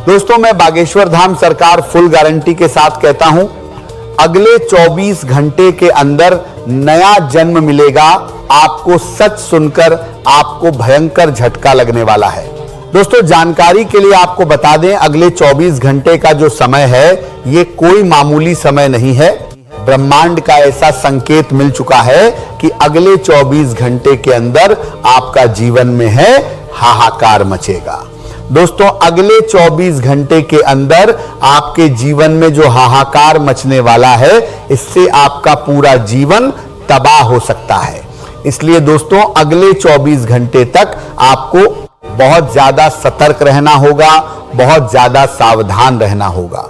दोस्तों, मैं बागेश्वर धाम सरकार फुल गारंटी के साथ कहता हूं, अगले 24 घंटे के अंदर नया जन्म मिलेगा। आपको सच सुनकर आपको भयंकर झटका लगने वाला है। दोस्तों, जानकारी के लिए आपको बता दें, अगले 24 घंटे का जो समय है ये कोई मामूली समय नहीं है। ब्रह्मांड का ऐसा संकेत मिल चुका है कि अगले 24 घंटे के अंदर आपका जीवन में है हाहाकार मचेगा। दोस्तों, अगले 24 घंटे के अंदर आपके जीवन में जो हाहाकार मचने वाला है, इससे आपका पूरा जीवन तबाह हो सकता है। इसलिए दोस्तों, अगले 24 घंटे तक आपको बहुत ज्यादा सतर्क रहना होगा, बहुत ज्यादा सावधान रहना होगा।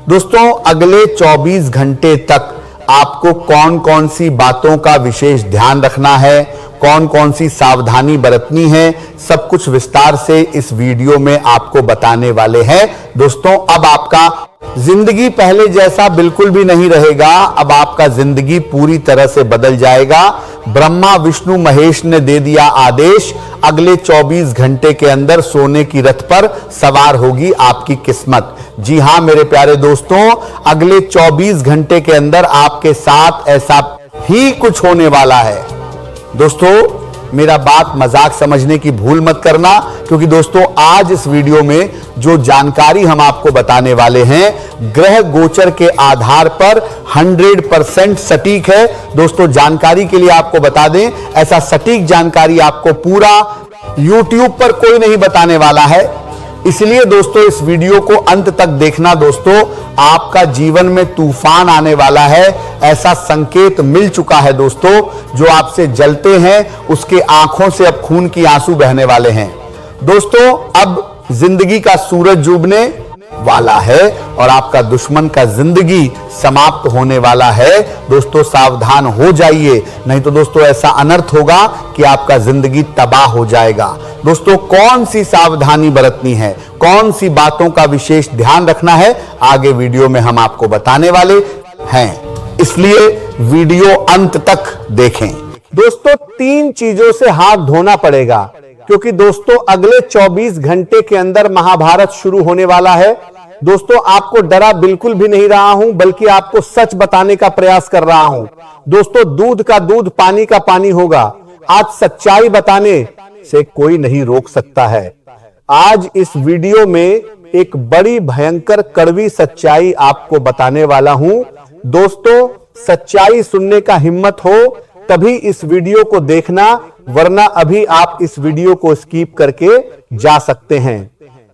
दोस्तों, अगले 24 घंटे तक आपको कौन कौन सी बातों का विशेष ध्यान रखना है, कौन कौन सी सावधानी बरतनी है, सब कुछ विस्तार से इस वीडियो में आपको बताने वाले हैं। दोस्तों, अब आपका जिंदगी पहले जैसा बिल्कुल भी नहीं रहेगा। अब आपका जिंदगी पूरी तरह से बदल जाएगा। ब्रह्मा विष्णु महेश ने दे दिया आदेश, अगले 24 घंटे के अंदर सोने की रथ पर सवार होगी आपकी किस्मत। जी हां मेरे प्यारे दोस्तों, अगले 24 घंटे के अंदर आपके साथ ऐसा ही कुछ होने वाला है। दोस्तों, मेरा बात मजाक समझने की भूल मत करना, क्योंकि दोस्तों आज इस वीडियो में जो जानकारी हम आपको बताने वाले हैं, ग्रह गोचर के आधार पर 100% सटीक है। दोस्तों, जानकारी के लिए आपको बता दें, ऐसा सटीक जानकारी आपको पूरा YouTube पर कोई नहीं बताने वाला है। इसलिए दोस्तों, इस वीडियो को अंत तक देखना। दोस्तों, आपका जीवन में तूफान आने वाला है, ऐसा संकेत मिल चुका है। दोस्तों, जो आपसे जलते हैं उसके आंखों से अब खून की आंसू बहने वाले हैं। दोस्तों, अब जिंदगी का सूरज डूबने वाला है और आपका दुश्मन का जिंदगी समाप्त होने वाला है। दोस्तों, सावधान हो जाइए, नहीं तो दोस्तों ऐसा अनर्थ होगा कि आपका जिंदगी तबाह हो जाएगा। दोस्तों, कौन सी सावधानी बरतनी है, कौन सी बातों का विशेष ध्यान रखना है, आगे वीडियो में हम आपको बताने वाले हैं। इसलिए वीडियो अंत तक देखें। दोस्तों, 3 चीजों से हाथ धोना पड़ेगा, क्योंकि दोस्तों अगले 24 घंटे के अंदर महाभारत शुरू होने वाला है। दोस्तों, आपको डरा बिल्कुल भी नहीं रहा हूं, बल्कि आपको सच बताने का प्रयास कर रहा हूं। दोस्तों, दूध का दूध, पानी का पानी होगा। आज सच्चाई बताने से कोई नहीं रोक सकता है। आज इस वीडियो में एक बड़ी भयंकर कड़वी सच्चाई आपको बताने वाला हूं। दोस्तों, सच्चाई सुनने का हिम्मत हो तभी इस वीडियो को देखना, वरना अभी आप इस वीडियो को स्किप करके जा सकते हैं।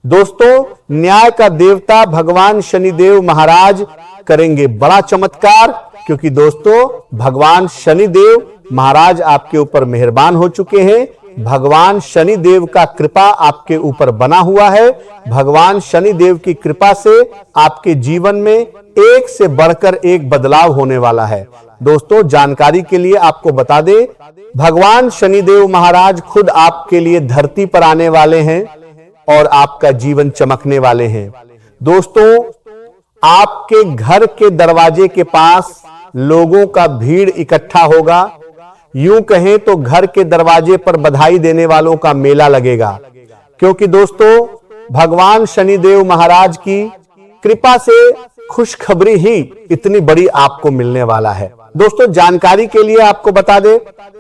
दोस्तों, न्याय का देवता भगवान शनिदेव महाराज करेंगे बड़ा चमत्कार, क्योंकि दोस्तों भगवान शनिदेव महाराज आपके ऊपर मेहरबान हो चुके हैं। भगवान शनिदेव का कृपा आपके ऊपर बना हुआ है। भगवान शनिदेव की कृपा से आपके जीवन में एक से बढ़कर एक बदलाव होने वाला है। दोस्तों, जानकारी के लिए आपको बता दें, भगवान शनिदेव महाराज खुद आपके लिए धरती पर आने वाले हैं और आपका जीवन चमकने वाले हैं। दोस्तों, आपके घर के दरवाजे के पास लोगों का भीड़ इकट्ठा होगा। यूं कहें तो घर के दरवाजे पर बधाई देने वालों का मेला लगेगा, क्योंकि दोस्तों भगवान शनिदेव महाराज की कृपा से खुशखबरी ही इतनी बड़ी आपको मिलने वाला है। दोस्तों, जानकारी के लिए आपको बता दें,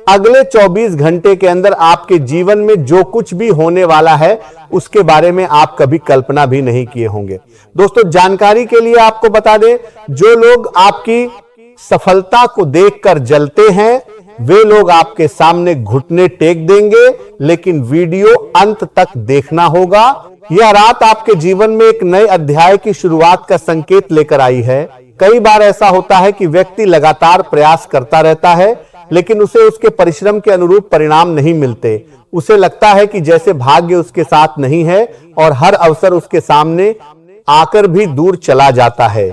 अगले 24 घंटे के अंदर आपके जीवन में जो कुछ भी होने वाला है, उसके बारे में आप कभी कल्पना भी नहीं किए होंगे। दोस्तों, जानकारी के लिए आपको बता दें, जो लोग आपकी सफलता को देखकर जलते हैं, वे लोग आपके सामने घुटने टेक देंगे, लेकिन वीडियो अंत तक देखना होगा। यह रात आपके जीवन में एक नए अध्याय की शुरुआत का संकेत लेकर आई है। कई बार ऐसा होता है कि व्यक्ति लगातार प्रयास करता रहता है, लेकिन उसे उसके परिश्रम के अनुरूप परिणाम नहीं मिलते। उसे लगता है कि जैसे भाग्य उसके साथ नहीं है और हर अवसर उसके सामने आकर भी दूर चला जाता है।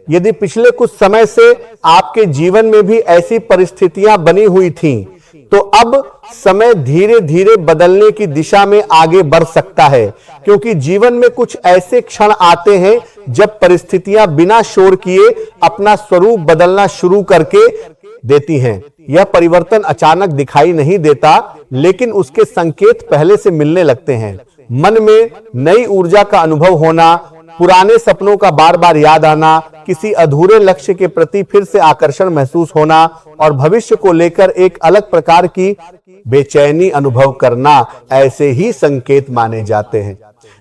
यदि पिछले कुछ समय से आपके जीवन में भी ऐसी परिस्थितियां बनी हुई थीं, तो अब समय धीरे धीरे बदलने की दिशा में आगे बढ़ सकता है, क्योंकि जीवन में कुछ ऐसे क्षण आते हैं जब परिस्थितियां बिना शोर किए अपना स्वरूप बदलना शुरू करके देती हैं। यह परिवर्तन अचानक दिखाई नहीं देता, लेकिन उसके संकेत पहले से मिलने लगते हैं। मन में नई ऊर्जा का अनुभव होना, पुराने सपनों का बार बार याद आना, किसी अधूरे लक्ष्य के प्रति फिर से आकर्षण महसूस होना और भविष्य को लेकर एक अलग प्रकार की बेचैनी अनुभव करना, ऐसे ही संकेत माने जाते हैं।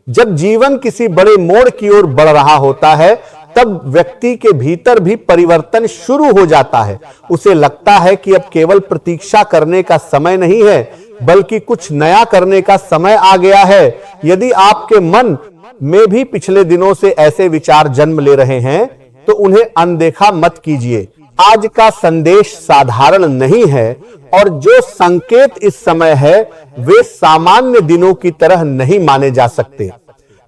जब जीवन किसी बड़े मोड़ की ओर बढ़ रहा होता है, तब व्यक्ति के भीतर भी परिवर्तन शुरू हो जाता है। उसे लगता है कि अब केवल प्रतीक्षा करने का समय नहीं है, बल्कि कुछ नया करने का समय आ गया है। यदि आपके मन में भी पिछले दिनों से ऐसे विचार जन्म ले रहे हैं, तो उन्हें अनदेखा मत कीजिए। आज का संदेश साधारण नहीं है, और जो संकेत इस समय है वे सामान्य दिनों की तरह नहीं माने जा सकते।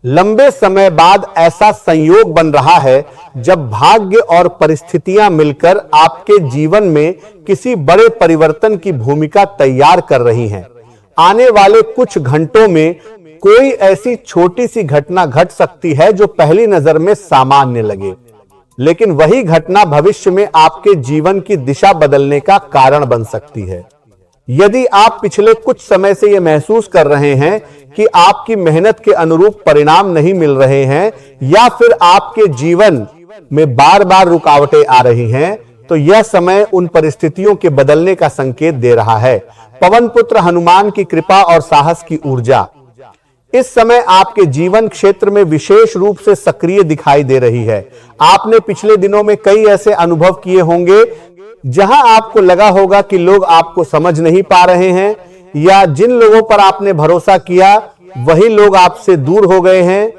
लंबे समय बाद ऐसा संयोग बन रहा है जब भाग्य और परिस्थितियां मिलकर आपके जीवन में किसी बड़े परिवर्तन की भूमिका तैयार कर रही हैं। आने वाले कुछ घंटों में कोई ऐसी छोटी सी घटना घट सकती है जो पहली नजर में सामान्य लगे, लेकिन वही घटना भविष्य में आपके जीवन की दिशा बदलने का कारण बन सकती है। यदि आप पिछले कुछ समय से यह महसूस कर रहे हैं कि आपकी मेहनत के अनुरूप परिणाम नहीं मिल रहे हैं, या फिर आपके जीवन में बार बार रुकावटें आ रही हैं, तो यह समय उन परिस्थितियों के बदलने का संकेत दे रहा है। पवन पुत्र हनुमान की कृपा और साहस की ऊर्जा इस समय आपके जीवन क्षेत्र में विशेष रूप से सक्रिय दिखाई दे रही है। आपने पिछले दिनों में कई ऐसे अनुभव किए होंगे जहां आपको लगा होगा कि लोग आपको समझ नहीं पा रहे हैं, या जिन लोगों पर आपने भरोसा किया वही लोग आपसे दूर हो गए हैं।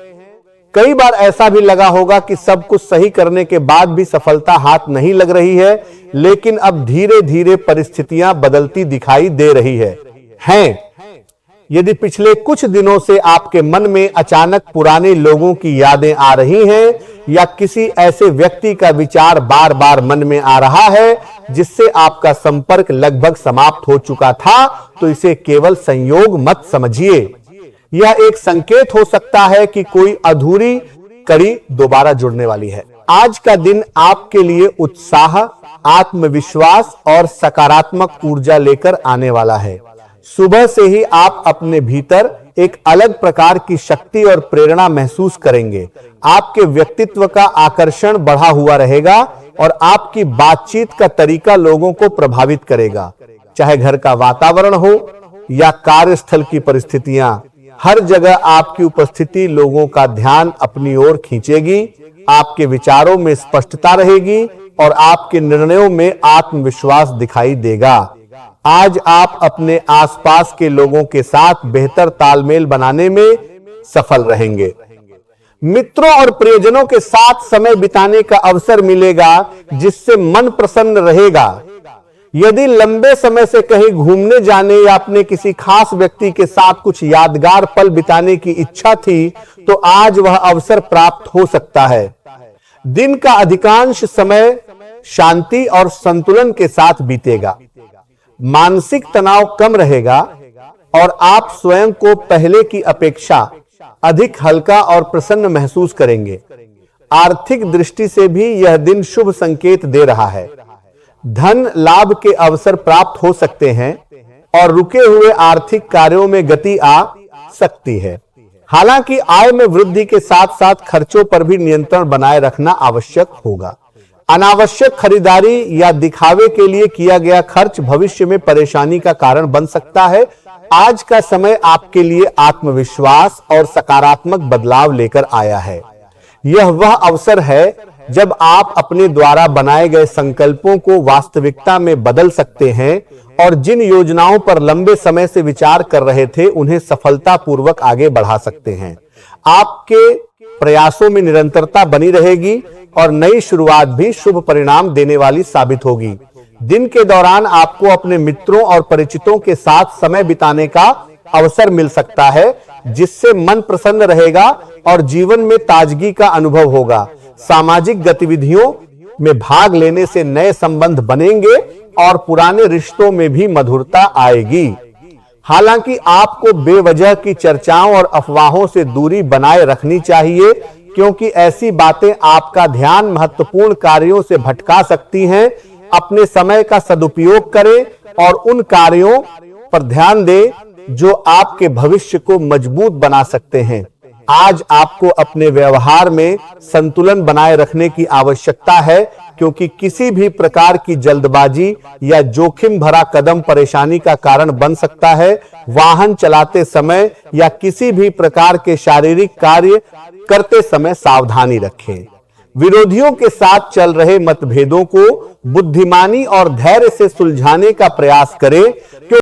कई बार ऐसा भी लगा होगा कि सब कुछ सही करने के बाद भी सफलता हाथ नहीं लग रही है, लेकिन अब धीरे धीरे परिस्थितियां बदलती दिखाई दे रही हैं। यदि पिछले कुछ दिनों से आपके मन में अचानक पुराने लोगों की यादें आ रही हैं, या किसी ऐसे व्यक्ति का विचार बार बार मन में आ रहा है जिससे आपका संपर्क लगभग समाप्त हो चुका था, तो इसे केवल संयोग मत समझिए। यह एक संकेत हो सकता है कि कोई अधूरी कड़ी दोबारा जुड़ने वाली है। आज का दिन आपके लिए उत्साह, आत्मविश्वास और सकारात्मक ऊर्जा लेकर आने वाला है। सुबह से ही आप अपने भीतर एक अलग प्रकार की शक्ति और प्रेरणा महसूस करेंगे। आपके व्यक्तित्व का आकर्षण बढ़ा हुआ रहेगा और आपकी बातचीत का तरीका लोगों को प्रभावित करेगा। चाहे घर का वातावरण हो या कार्यस्थल की परिस्थितियां, हर जगह आपकी उपस्थिति लोगों का ध्यान अपनी ओर खींचेगी। आपके विचारों में स्पष्टता रहेगी और आपके निर्णयों में आत्मविश्वास दिखाई देगा। आज आप अपने आसपास के लोगों के साथ बेहतर तालमेल बनाने में सफल रहेंगे। मित्रों और प्रियजनों के साथ समय बिताने का अवसर मिलेगा, जिससे मन प्रसन्न रहेगा। यदि लंबे समय से कहीं घूमने जाने या अपने किसी खास व्यक्ति के साथ कुछ यादगार पल बिताने की इच्छा थी, तो आज वह अवसर प्राप्त हो सकता है। दिन का अधिकांश समय शांति और संतुलन के साथ बीतेगा। मानसिक तनाव कम रहेगा और आप स्वयं को पहले की अपेक्षा अधिक हल्का और प्रसन्न महसूस करेंगे। आर्थिक दृष्टि से भी यह दिन शुभ संकेत दे रहा है। धन लाभ के अवसर प्राप्त हो सकते हैं और रुके हुए आर्थिक कार्यों में गति आ सकती है। हालांकि आय में वृद्धि के साथ साथ खर्चों पर भी नियंत्रण बनाए रखना आवश्यक होगा। अनावश्यक खरीदारी या दिखावे के लिए किया गया खर्च भविष्य में परेशानी का कारण बन सकता है। आज का समय आपके लिए आत्मविश्वास और सकारात्मक बदलाव लेकर आया है। यह वह अवसर है जब आप अपने द्वारा बनाए गए संकल्पों को वास्तविकता में बदल सकते हैं और जिन योजनाओं पर लंबे समय से विचार कर रहे थे, उन्हें सफलतापूर्वक आगे बढ़ा सकते हैं। आपके प्रयासों में निरंतरता बनी रहेगी और नई शुरुआत भी शुभ परिणाम देने वाली साबित होगी। दिन के दौरान आपको अपने मित्रों और परिचितों के साथ समय बिताने का अवसर मिल सकता है, जिससे मन प्रसन्न रहेगा और जीवन में ताजगी का अनुभव होगा। सामाजिक गतिविधियों में भाग लेने से नए संबंध बनेंगे और पुराने रिश्तों में भी मधुरता आएगी। हालांकि आपको बेवजह की चर्चाओं और अफवाहों से दूरी बनाए रखनी चाहिए, क्योंकि ऐसी बातें आपका ध्यान महत्वपूर्ण कार्यों से भटका सकती हैं। अपने समय का सदुपयोग करें और उन कार्यों पर ध्यान दें जो आपके भविष्य को मजबूत बना सकते हैं। आज आपको अपने व्यवहार में संतुलन बनाए रखने की आवश्यकता है, क्योंकि किसी भी प्रकार की जल्दबाजी या जोखिम भरा कदम परेशानी का कारण बन सकता है। वाहन चलाते समय या किसी भी प्रकार के शारीरिक कार्य करते समय सावधानी रखें। विरोधियों के साथ चल रहे मतभेदों को बुद्धिमानी और धैर्य से सुलझाने का प्रयास करें।